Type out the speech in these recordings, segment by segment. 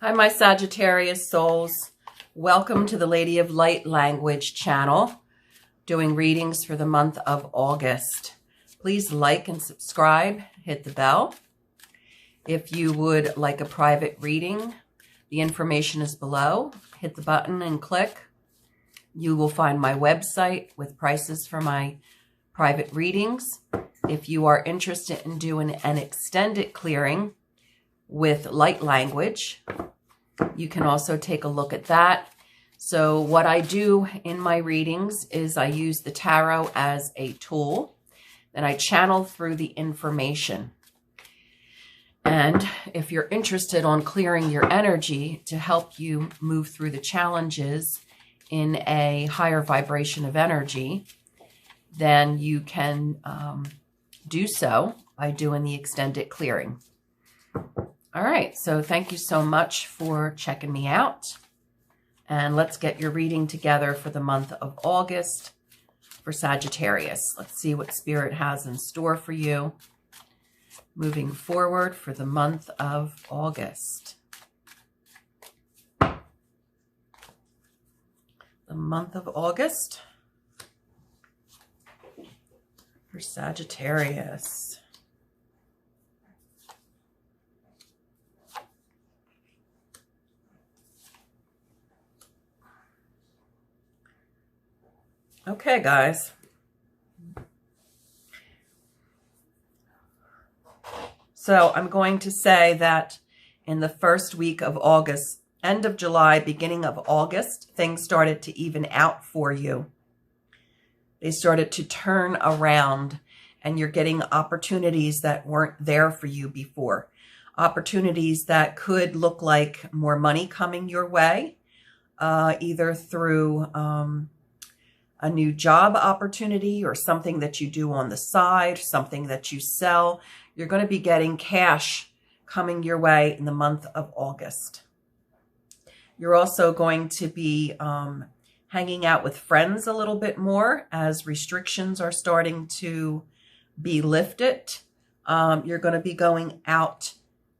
Hi, my Sagittarius souls. Welcome to the Lady of Light Language channel, doing readings for the month of August. Please like and subscribe, hit the bell. If you would like a private reading, the information is below. Hit the button and click. You will find my website with prices for my private readings. If you are interested in doing an extended clearing with light language, you can also take a look at that. So what I do in my readings is I use the tarot as a tool, and I channel through the information. And if you're interested on clearing your energy to help you move through the challenges in a higher vibration of energy, then you can do so by doing the extended clearing. All right, so thank you so much for checking me out. And let's get your reading together for the month of August for Sagittarius. Let's see what Spirit has in store for you moving forward for the month of August. The month of August for Sagittarius. Okay, guys. So I'm going to say that in the first week of August, end of July, beginning of August, things started to even out for you. They started to turn around, and you're getting opportunities that weren't there for you before. Opportunities that could look like more money coming your way, either through a new job opportunity or something that you do on the side, something that you sell. You're going to be getting cash coming your way in the month of August. You're also going to be hanging out with friends a little bit more as restrictions are starting to be lifted. You're going to be going out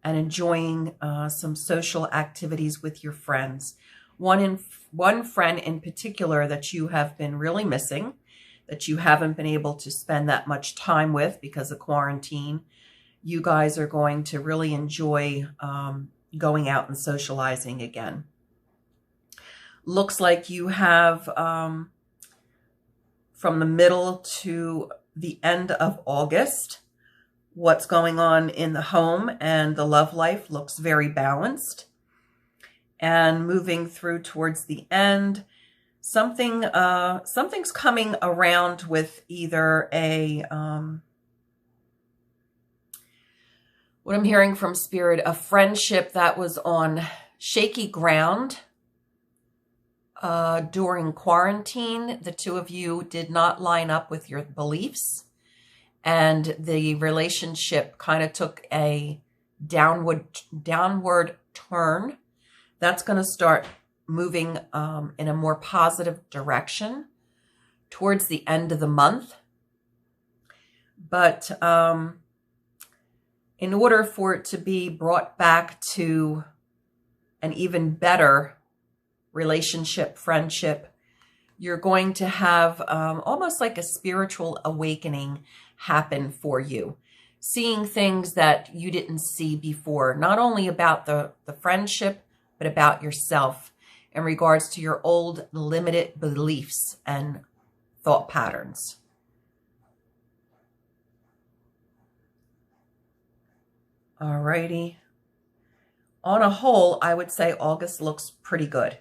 and enjoying some social activities with your friends. One friend in particular that you have been really missing, that you haven't been able to spend that much time with because of quarantine. You guys are going to really enjoy going out and socializing again. Looks like you have from the middle to the end of August, what's going on in the home and the love life looks very balanced. And moving through towards the end, something's coming around with either a, what I'm hearing from Spirit, a friendship that was on shaky ground during quarantine. The two of you did not line up with your beliefs, and the relationship kind of took a downward turn. That's going to start moving in a more positive direction towards the end of the month. But in order for it to be brought back to an even better relationship, friendship, you're going to have almost like a spiritual awakening happen for you. Seeing things that you didn't see before, not only about the friendship, but about yourself in regards to your old limited beliefs and thought patterns. Alrighty. On a whole, I would say August looks pretty good.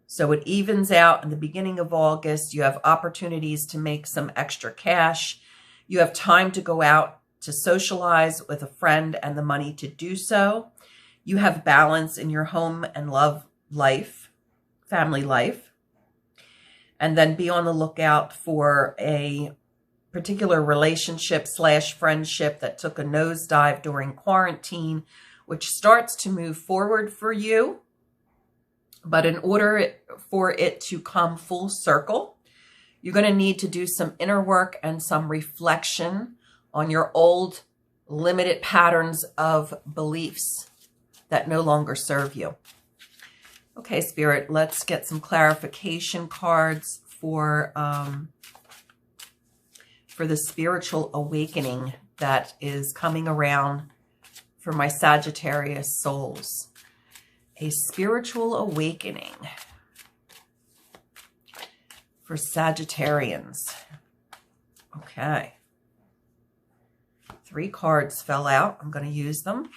So it evens out in the beginning of August. You have opportunities to make some extra cash. You have time to go out to socialize with a friend and the money to do so. You have balance in your home and love life, family life. And then be on the lookout for a particular relationship / friendship that took a nosedive during quarantine, which starts to move forward for you. But in order for it to come full circle, you're going to need to do some inner work and some reflection on your old limited patterns of beliefs that no longer serve you. Okay, Spirit, let's get some clarification cards for the spiritual awakening that is coming around for my Sagittarius souls. A spiritual awakening for Sagittarians. Okay. 3 cards fell out. I'm going to use them.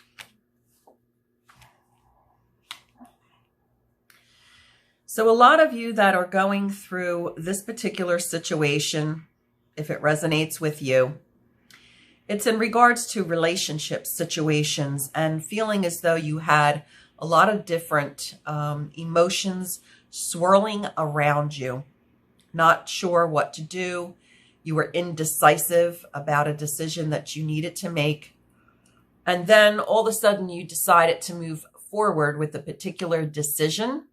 So a lot of you that are going through this particular situation, if it resonates with you, it's in regards to relationship situations and feeling as though you had a lot of different emotions swirling around you. Not sure what to do. You were indecisive about a decision that you needed to make. And then all of a sudden you decided to move forward with a particular decision.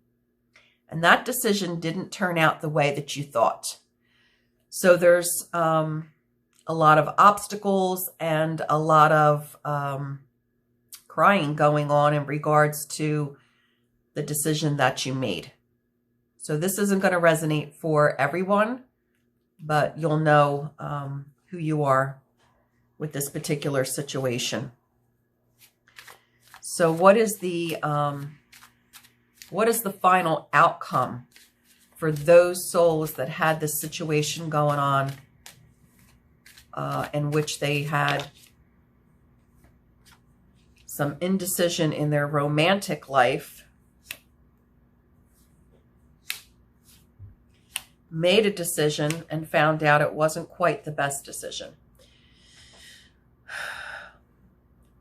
And that decision didn't turn out the way that you thought. So there's a lot of obstacles and a lot of crying going on in regards to the decision that you made. So this isn't going to resonate for everyone, but you'll know who you are with this particular situation. So what is the final outcome for those souls that had this situation going on in which they had some indecision in their romantic life, made a decision and found out it wasn't quite the best decision?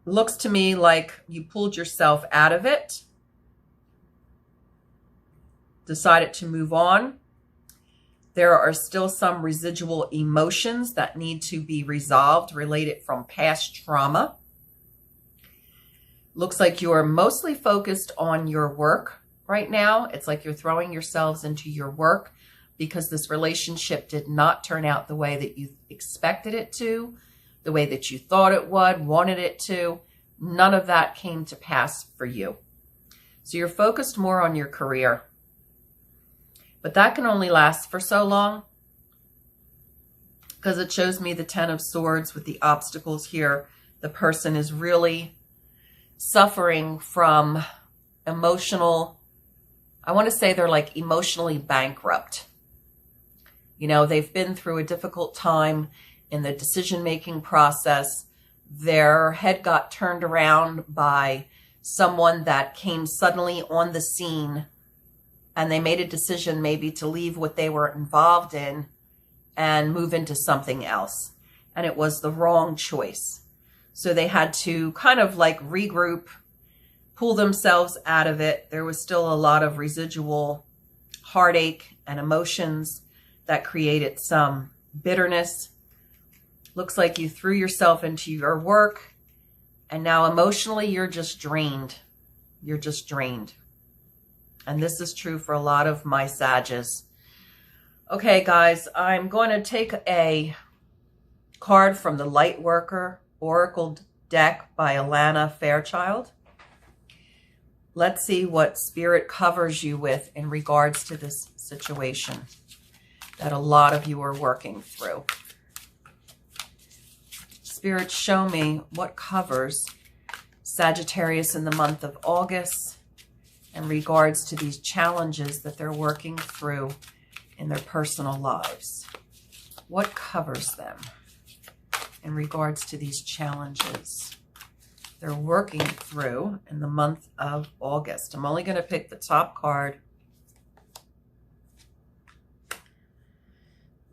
Looks to me like you pulled yourself out of it, decided to move on. There are still some residual emotions that need to be resolved related from past trauma. Looks like you are mostly focused on your work right now. It's like you're throwing yourselves into your work because this relationship did not turn out the way that you expected it to, the way that you thought it would, wanted it to. None of that came to pass for you. So you're focused more on your career. But that can only last for so long because it shows me the 10 of Swords with the obstacles here. The person is really suffering from emotional, I want to say they're like emotionally bankrupt. You know, they've been through a difficult time in the decision-making process. Their head got turned around by someone that came suddenly on the scene, and they made a decision maybe to leave what they were involved in and move into something else. And it was the wrong choice. So they had to kind of like regroup, pull themselves out of it. There was still a lot of residual heartache and emotions that created some bitterness. Looks like you threw yourself into your work, and now emotionally you're just drained. You're just drained. And this is true for a lot of my Sages. Okay, guys, I'm going to take a card from the Lightworker Oracle deck by Alana Fairchild. Let's see what Spirit covers you with in regards to this situation that a lot of you are working through. Spirit, show me what covers Sagittarius in the month of August in regards to these challenges that they're working through in their personal lives. What covers them in regards to these challenges they're working through in the month of August? I'm only going to pick the top card.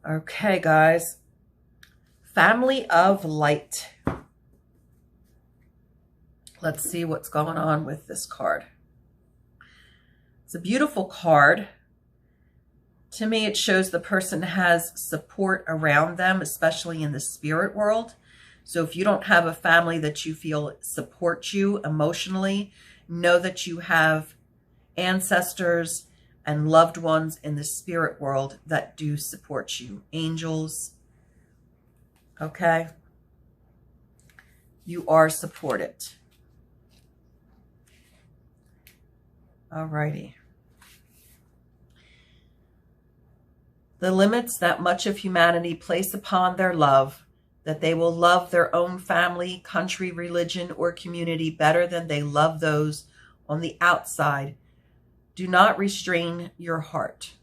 Okay, guys. Family of Light. Let's see what's going on with this card. It's a beautiful card. To me, it shows the person has support around them, especially in the spirit world. So if you don't have a family that you feel supports you emotionally, know that you have ancestors and loved ones in the spirit world that do support you. Angels. Okay? You are supported. Alrighty. The limits that much of humanity place upon their love, that they will love their own family, country, religion, or community better than they love those on the outside, do not restrain your heart.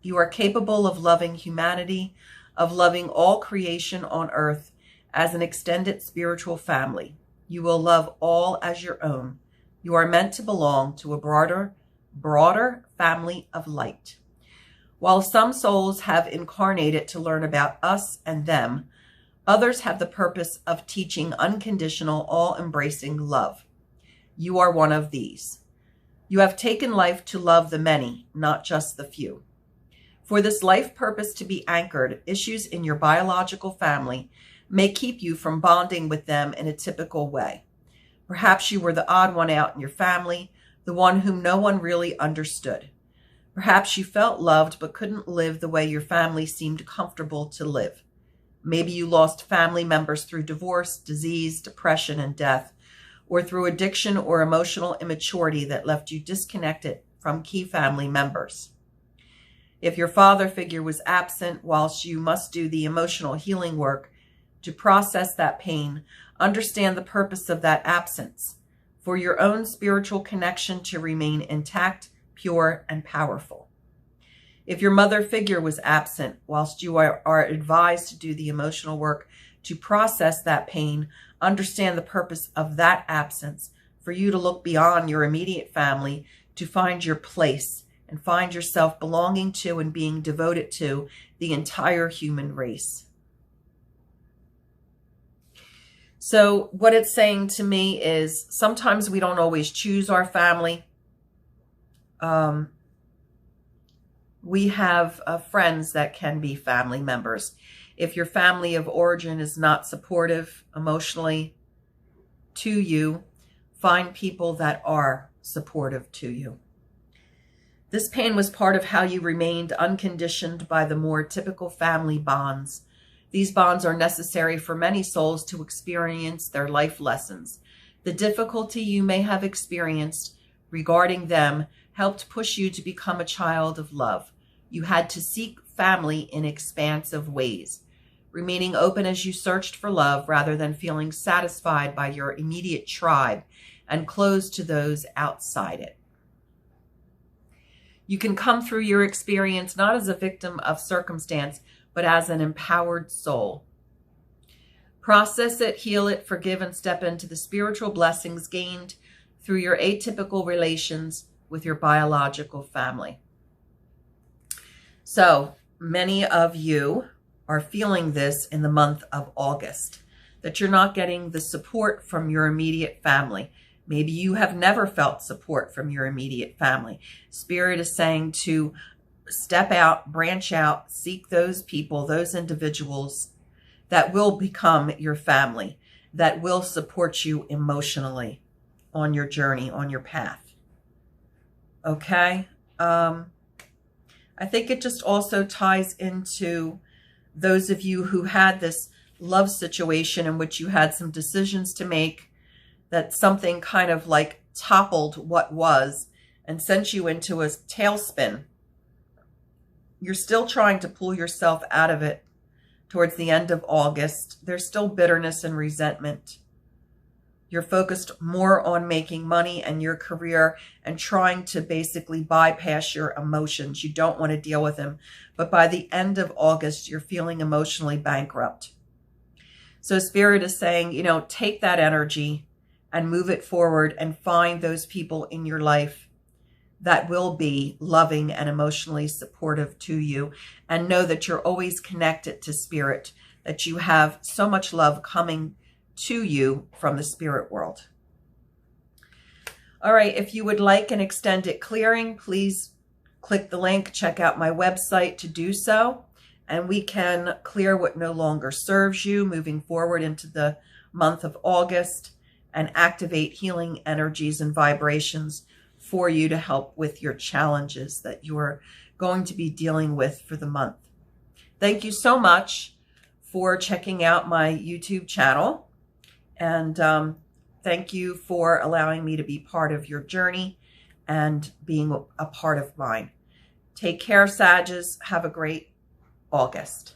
You are capable of loving humanity, of loving all creation on earth as an extended spiritual family. You will love all as your own. You are meant to belong to a broader family of light. While some souls have incarnated to learn about us and them, others have the purpose of teaching unconditional, all-embracing love. You are one of these. You have taken life to love the many, not just the few. For this life purpose to be anchored, issues in your biological family may keep you from bonding with them in a typical way. Perhaps you were the odd one out in your family, the one whom no one really understood. Perhaps you felt loved but couldn't live the way your family seemed comfortable to live. Maybe you lost family members through divorce, disease, depression, and death, or through addiction or emotional immaturity that left you disconnected from key family members. If your father figure was absent whilst you must do the emotional healing work to process that pain, understand the purpose of that absence, for your own spiritual connection to remain intact, pure, and powerful. If your mother figure was absent whilst you are advised to do the emotional work to process that pain, understand the purpose of that absence for you to look beyond your immediate family to find your place and find yourself belonging to and being devoted to the entire human race. So what it's saying to me is sometimes we don't always choose our family. We have friends that can be family members. If your family of origin is not supportive emotionally to you, find people that are supportive to you. This pain was part of how you remained unconditioned by the more typical family bonds. These bonds are necessary for many souls to experience their life lessons. The difficulty you may have experienced regarding them helped push you to become a child of love. You had to seek family in expansive ways, remaining open as you searched for love rather than feeling satisfied by your immediate tribe and closed to those outside it. You can come through your experience not as a victim of circumstance, but as an empowered soul. Process it, heal it, forgive, and step into the spiritual blessings gained through your atypical relations with your biological family. So many of you are feeling this in the month of August, that you're not getting the support from your immediate family. Maybe you have never felt support from your immediate family. Spirit is saying to step out, branch out, seek those people, those individuals that will become your family, that will support you emotionally on your journey, on your path. Okay? I think it just also ties into those of you who had this love situation in which you had some decisions to make, that something kind of like toppled what was and sent you into a tailspin. You're still trying to pull yourself out of it towards the end of August. There's still bitterness and resentment. You're focused more on making money and your career and trying to basically bypass your emotions. You don't want to deal with them. But by the end of August, you're feeling emotionally bankrupt. So Spirit is saying, you know, take that energy and move it forward and find those people in your life that will be loving and emotionally supportive to you. And know that you're always connected to Spirit, that you have so much love coming to you from the spirit world. All right, if you would like an extended clearing, please click the link, check out my website to do so, and we can clear what no longer serves you moving forward into the month of August and activate healing energies and vibrations for you to help with your challenges that you are going to be dealing with for the month. Thank you so much for checking out my YouTube channel. And thank you for allowing me to be part of your journey and being a part of mine. Take care, Sages. Have a great August.